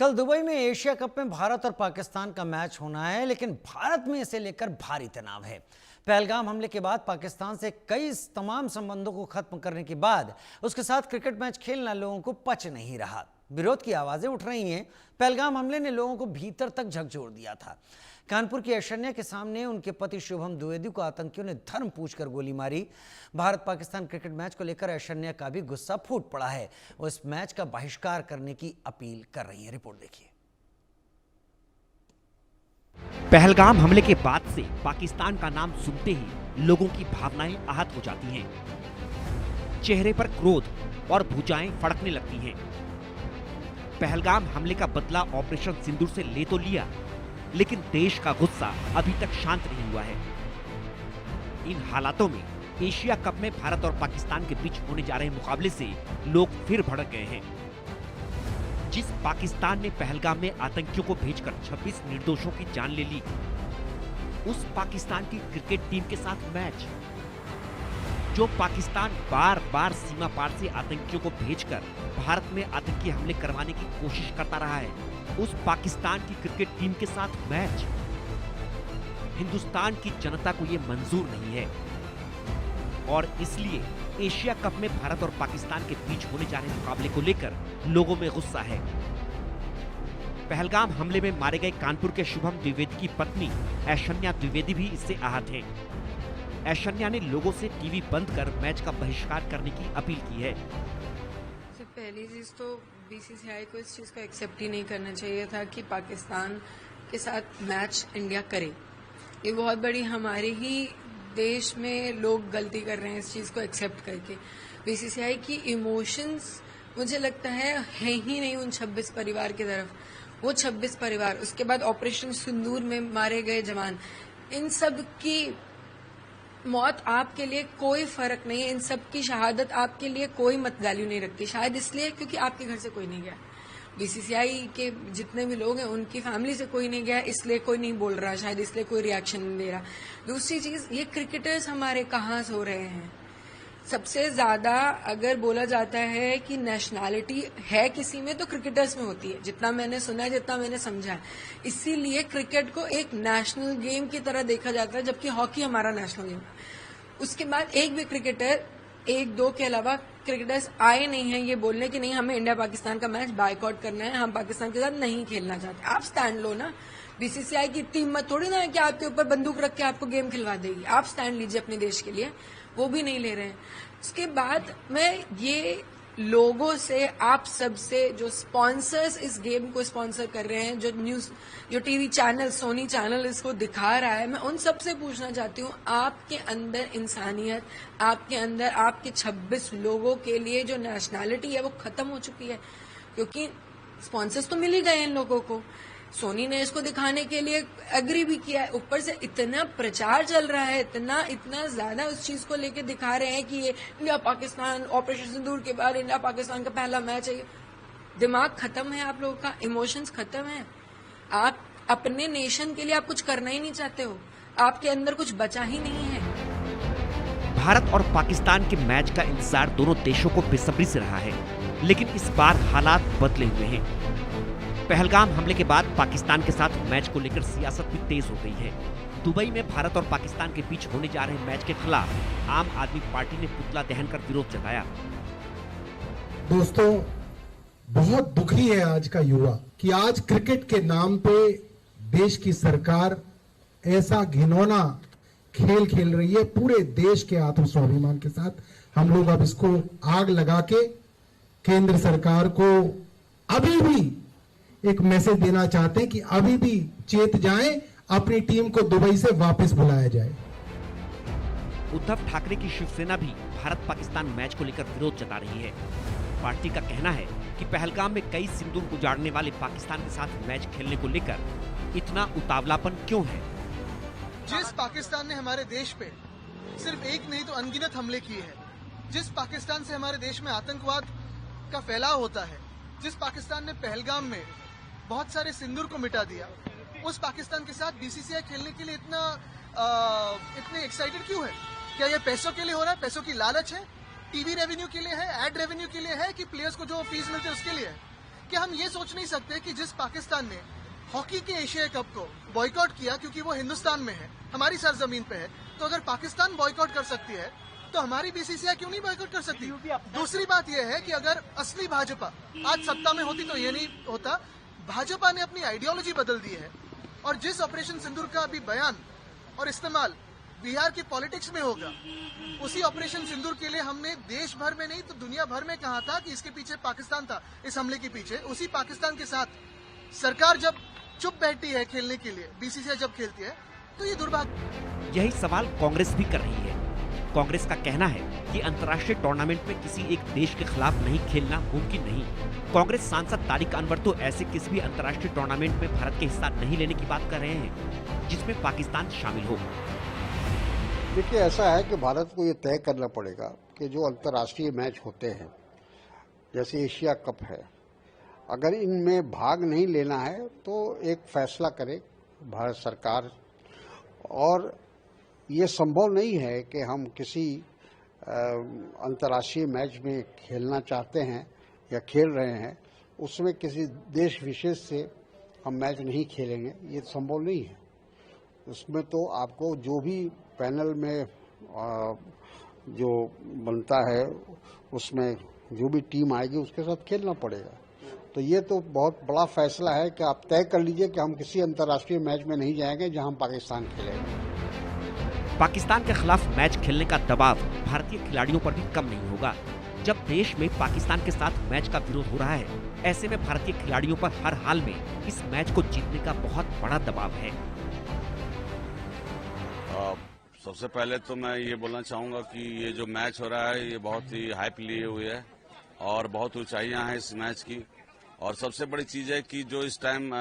कल दुबई में Asia cup में भारत और पाकिस्तान का मैच होना है, लेकिन भारत में इसे लेकर भारी तनाव है। पहलगाम हमले के बाद पाकिस्तान से कई तमाम संबंधों को खत्म करने के बाद उसके साथ क्रिकेट मैच खेलना लोगों को पच नहीं रहा। विरोध की आवाजें उठ रही हैं। पहलगाम हमले ने लोगों को भीतर तक झकझोर दिया था। कानपुर की ऐश्वर्या के सामने उनके पति शुभम द्विवेदी को आतंकियों ने धर्म पूछकर गोली मारी। भारत पाकिस्तान क्रिकेट मैच को लेकर ऐश्वर्या का भी गुस्सा फूट पड़ा है। वो इस मैच का बहिष्कार करने की अपील कर रही है। रिपोर्ट देखिए। पहलगाम हमले के बाद से पाकिस्तान का नाम सुनते ही लोगों की भावनाएं आहत हो जाती हैं। चेहरे पर क्रोध और भुजाएं फड़कने लगती हैं। पहलगाम हमले का बदला ऑपरेशन सिंदूर से ले तो लिया, लेकिन देश का गुस्सा अभी तक शांत नहीं हुआ है। इन हालातों में एशिया कप में भारत और पाकिस्तान के बीच होने जा रहे मुकाबले से लोग फिर भड़क गए हैं। जिस पाकिस्तान ने पहलगाम में आतंकियों को भेजकर 26 निर्दोषों की जान ले ली, उस पाकिस्तान की क्रिकेट टीम के साथ मैच, जो पाकिस्तान बार बार सीमा पार से आतंकियों को भेजकर भारत में आतंकी हमले करवाने की कोशिश करता रहा है, उस पाकिस्तान की क्रिकेट टीम के साथ मैच, हिंदुस्तान की जनता को यह मंजूर नहीं है। और इसलिए एशिया कप में भारत और पाकिस्तान के बीच होने जा रहे मुकाबले को लेकर लोगों में गुस्सा है। पहलगाम हमले में मारे गए कानपुर के शुभम द्विवेदी की पत्नी ऐश्वर्या द्विवेदी भी इससे आहत है। ऐश्वर्या ने लोगों से टीवी बंद कर मैच का बहिष्कार करने की अपील की है। पहली चीज तो बीसीसीआई को इस चीज का एक्सेप्ट ही नहीं करना चाहिए था कि पाकिस्तान के साथ मैच इंडिया करे। ये बहुत बड़ी हमारे ही देश में लोग गलती कर रहे हैं इस चीज को एक्सेप्ट करके। बीसीसीआई की इमोशंस मुझे लगता है ही नहीं उन 26 परिवार की तरफ। वो 26 परिवार, उसके बाद ऑपरेशन सिंदूर में मारे गए जवान, इन सब की मौत आपके लिए कोई फर्क नहीं है। इन सब की शहादत आपके लिए कोई मत वैल्यू नहीं रखती। शायद इसलिए क्योंकि आपके घर से कोई नहीं गया। बीसीसीआई के जितने भी लोग हैं उनकी फैमिली से कोई नहीं गया, इसलिए कोई नहीं बोल रहा, शायद इसलिए कोई रिएक्शन नहीं दे रहा। दूसरी चीज, ये क्रिकेटर्स हमारे कहाँ सो रहे हैं। सबसे ज्यादा अगर बोला जाता है कि नेशनैलिटी है किसी में तो क्रिकेटर्स में होती है, जितना मैंने सुना है, जितना मैंने समझा है। इसीलिए क्रिकेट को एक नेशनल गेम की तरह देखा जाता है, जबकि हॉकी हमारा नेशनल गेम है। उसके बाद एक भी क्रिकेटर, एक दो के अलावा क्रिकेटर्स आए नहीं हैं ये बोलने कि नहीं हमें इंडिया पाकिस्तान का मैच बायकॉट करना है, हम पाकिस्तान के साथ नहीं खेलना चाहते। आप स्टैंड लो ना। बीसीसीआई की इतनी हिम्मत थोड़ी ना है कि आपके ऊपर बंदूक रख के आपको गेम खिलवा देगी। आप स्टैंड लीजिए अपने देश के लिए, वो भी नहीं ले रहे हैं। उसके बाद मैं ये लोगों से, आप सबसे, जो स्पॉन्सर्स इस गेम को स्पॉन्सर कर रहे हैं, जो न्यूज, जो टीवी चैनल, सोनी चैनल इसको दिखा रहा है, मैं उन सबसे पूछना चाहती हूँ, आपके अंदर इंसानियत, आपके अंदर आपके 26 लोगों के लिए जो नेशनैलिटी है वो खत्म हो चुकी है। क्योंकि स्पॉन्सर्स तो मिल ही गए इन लोगों को। सोनी ने इसको दिखाने के लिए एग्री भी किया है। ऊपर से इतना प्रचार चल रहा है, इतना ज्यादा उस चीज को लेके दिखा रहे हैं कि ये इंडिया पाकिस्तान ऑपरेशन सिंदूर के बाद इंडिया पाकिस्तान का पहला मैच है। दिमाग खत्म है आप लोगों का, इमोशंस खत्म है। आप अपने नेशन के लिए आप कुछ करना ही नहीं चाहते हो, आपके अंदर कुछ बचा ही नहीं है। भारत और पाकिस्तान के मैच का इंतजार दोनों देशों को बेसब्री से रहा है, लेकिन इस बार हालात बदले हुए हैं। पहलगाम हमले के बाद पाकिस्तान के साथ मैच को लेकर सियासत भी तेज हो गई है। दुबई में भारत और पाकिस्तान के बीच होने जा रहे मैच के खिलाफ आम आदमी पार्टी ने पुतला दहन कर विरोध जताया। दोस्तों, बहुत दुखी है आज का युवा कि आज क्रिकेट के नाम पे देश की सरकार ऐसा घिनौना खेल खेल रही है। पूरे देश के आत्मस्वाभिमान के साथ हम लोग अब इसको आग लगा के केंद्र सरकार को अभी भी एक मैसेज देना चाहते हैं कि अभी भी चेत जाएं, अपनी टीम को दुबई से वापस बुलाया जाए। उद्धव ठाकरे की शिवसेना भी भारत पाकिस्तान मैच को लेकर विरोध जता रही है। पार्टी का कहना है कि पहलगाम में कई सिंदूर उजाड़ने वाले पाकिस्तान के साथ मैच खेलने को लेकर इतना उतावलापन क्यों है। जिस पाकिस्तान ने हमारे देश पे सिर्फ एक नहीं तो अनगिनत हमले किए हैं, जिस पाकिस्तान से हमारे देश में आतंकवाद का फैलाव होता है, जिस पाकिस्तान ने पहलगाम में बहुत सारे सिंदूर को मिटा दिया, उस पाकिस्तान के साथ बीसीसीआई खेलने के लिए इतने एक्साइटेड क्यों है? क्या ये पैसों के लिए हो रहा है? पैसों की लालच है? टीवी रेवेन्यू के लिए है? एड रेवेन्यू के लिए है कि प्लेयर्स को जो फीस मिलती है उसके लिए है? क्या हम ये सोच नहीं सकते कि जिस पाकिस्तान ने हॉकी के एशिया कप को बॉयकॉट किया क्योंकि वो हिंदुस्तान में है, हमारी सरजमीन पे है, तो अगर पाकिस्तान बॉयकॉट कर सकती है तो हमारी बीसीसीआई क्यों नहीं बॉयकॉट कर सकती? दूसरी बात यह है कि अगर असली भाजपा आज सत्ता में होती तो ये नहीं होता। भाजपा ने अपनी आइडियोलॉजी बदल दी है और जिस ऑपरेशन सिंदूर का अभी बयान और इस्तेमाल बिहार की पॉलिटिक्स में होगा, उसी ऑपरेशन सिंदूर के लिए हमने देश भर में नहीं तो दुनिया भर में कहा था कि इसके पीछे पाकिस्तान था, इस हमले के पीछे। उसी पाकिस्तान के साथ सरकार जब चुप बैठती है खेलने के लिए, बीसीसीआई जब खेलती है, तो ये दुर्भाग्य। यही सवाल कांग्रेस भी कर रही है। कांग्रेस का कहना है कि अंतर्राष्ट्रीय टूर्नामेंट में किसी एक देश के खिलाफ नहीं खेलना मुमकिन नहीं। कांग्रेस सांसद तारिक अनवर तो ऐसे किसी भी अंतर्राष्ट्रीय टूर्नामेंट में भारत के हिस्सा नहीं लेने की बात कर रहे हैं जिसमें पाकिस्तान शामिल हो। देखिए, ऐसा है कि भारत को ये तय करना पड़ेगा कि जो अंतर्राष्ट्रीय मैच होते हैं, जैसे एशिया कप है, अगर इनमें भाग नहीं लेना है तो एक फैसला करे भारत सरकार। और ये संभव नहीं है कि हम किसी अंतर्राष्ट्रीय मैच में खेलना चाहते हैं या खेल रहे हैं, उसमें किसी देश विशेष से हम मैच नहीं खेलेंगे, ये संभव नहीं है। उसमें तो आपको जो भी पैनल में जो बनता है, उसमें जो भी टीम आएगी उसके साथ खेलना पड़ेगा। तो ये तो बहुत बड़ा फैसला है कि आप तय कर लीजिए कि हम किसी अंतर्राष्ट्रीय मैच में नहीं जाएंगे जहां हम पाकिस्तान खेलेंगे। पाकिस्तान के खिलाफ मैच खेलने का दबाव भारतीय खिलाड़ियों पर भी कम नहीं होगा। जब देश में पाकिस्तान के साथ मैच का विरोध हो रहा है, ऐसे में भारतीय खिलाड़ियों पर हर हाल में इस मैच को जीतने का बहुत बड़ा दबाव है। सबसे पहले तो मैं ये बोलना चाहूंगा कि ये जो मैच हो रहा है ये बहुत ही हाइप लिए हुए है और बहुत ऊंचाइयां हैं इस मैच की। और सबसे बड़ी चीज है कि जो इस टाइम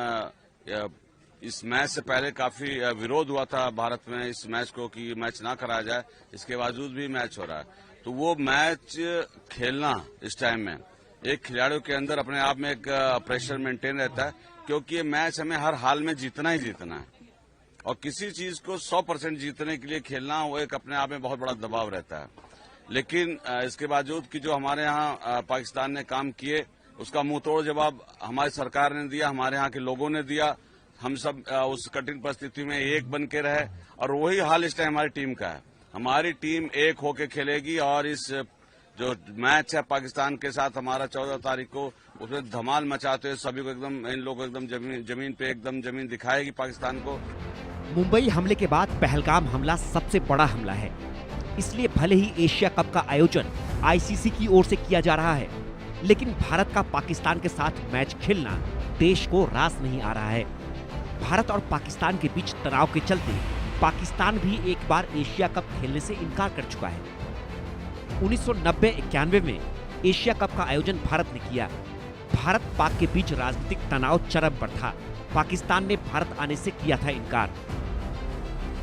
इस मैच से पहले काफी विरोध हुआ था भारत में इस मैच को कि मैच ना कराया जाए, इसके बावजूद भी मैच हो रहा है। तो वो मैच खेलना इस टाइम में एक खिलाड़ियों के अंदर अपने आप में एक प्रेशर मेंटेन रहता है, क्योंकि ये मैच हमें हर हाल में जीतना ही जीतना है और किसी चीज को 100% जीतने के लिए खेलना वो एक अपने आप में बहुत बड़ा दबाव रहता है। लेकिन इसके बावजूद कि जो हमारे यहाँ पाकिस्तान ने काम किए उसका मुंह तोड़ जवाब हमारी सरकार ने दिया, हमारे यहाँ के लोगों ने दिया। हम सब उस कठिन परिस्थिति में एक बन के रहे और वही हाल इस टाइम हमारी टीम का है। हमारी टीम एक होके खेलेगी और इस जो मैच है पाकिस्तान के साथ हमारा 14 तारीख को, उसमें धमाल मचाते हुए सभी को एकदम इन लोगों को एकदम जमीन पे एकदम जमीन दिखाएगी पाकिस्तान को। मुंबई हमले के बाद पहलगाम हमला सबसे बड़ा हमला है, इसलिए भले ही एशिया कप का आयोजन आईसीसी की ओर से किया जा रहा है, लेकिन भारत का पाकिस्तान के साथ मैच खेलना देश को रास नहीं आ रहा है। भारत और पाकिस्तान के बीच तनाव के चलते पाकिस्तान भी एक बार एशिया कप खेलने से इनकार कर चुका है। 1990-91 में एशिया कप का आयोजन भारत ने किया। भारत पाक के बीच राजनीतिक तनाव चरम पर था। पाकिस्तान ने भारत आने से किया था इनकार।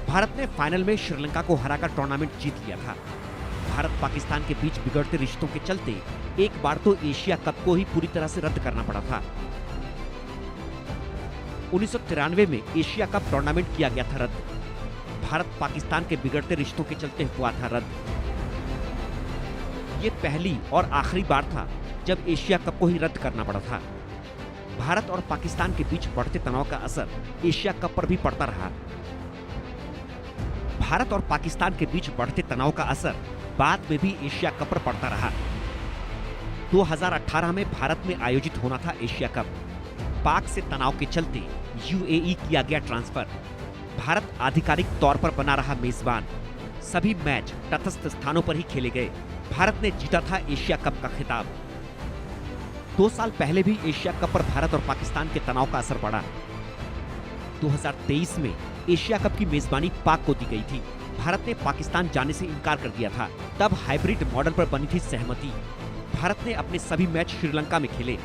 भारत ने फाइनल में श्रीलंका को हराकर टूर्नामेंट जीत लिया था। भारत पाकिस्तान के बीच बिगड़ते रिश्तों के चलते एक बार तो एशिया कप को ही पूरी तरह से रद्द करना पड़ा था। 1993 में एशिया कप टूर्नामेंट किया गया था रद्द। भारत पाकिस्तान के बिगड़ते रिश्तों के चलते हुआ था रद्द। ये पहली और आखिरी बार था जब एशिया कप को ही रद्द करना पड़ा था। भारत और पाकिस्तान के बीच बढ़ते तनाव का असर एशिया कप पर भी पड़ता रहा। भारत और पाकिस्तान के बीच बढ़ते तनाव का असर बाद में भी एशिया कप पर पड़ता रहा। 2018 में भारत में आयोजित होना था एशिया कप। पाक से तनाव के चलते यूएई किया गया ट्रांसफर। भारत आधिकारिक तौर पर बना रहा मेजबान। सभी मैच तटस्थ स्थानों पर ही खेले गए। भारत ने जीता था एशिया कप का खिताब। 2 साल पहले भी एशिया कप पर भारत और पाकिस्तान के तनाव का असर पड़ा। 2023 में एशिया कप की मेजबानी पाक को दी गई थी। भारत ने पाकिस्तान जाने से इनकार कर दिया था। तब हाइब्रिड मॉडल पर बनी थी सहमति। भारत ने अपने सभी मैच श्रीलंका में खेले।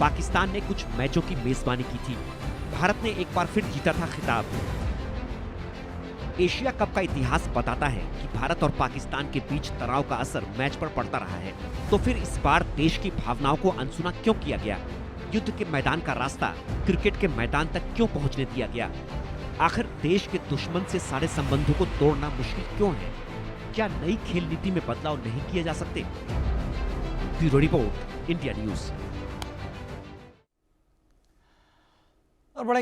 पाकिस्तान ने कुछ मैचों की मेजबानी की थी। भारत ने एक बार फिर जीता था खिताब। एशिया कप का इतिहास बताता है कि भारत और पाकिस्तान के बीच तनाव का असर मैच पर पड़ता रहा है। तो फिर इस बार देश की भावनाओं को अनसुना क्यों किया गया? युद्ध के मैदान का रास्ता क्रिकेट के मैदान तक क्यों पहुंचने दिया गया? आखिर देश के दुश्मन से सारे संबंधों को तोड़ना मुश्किल क्यों है? क्या नई खेल नीति में बदलाव नहीं किए जा सकते? Bureau report, India news.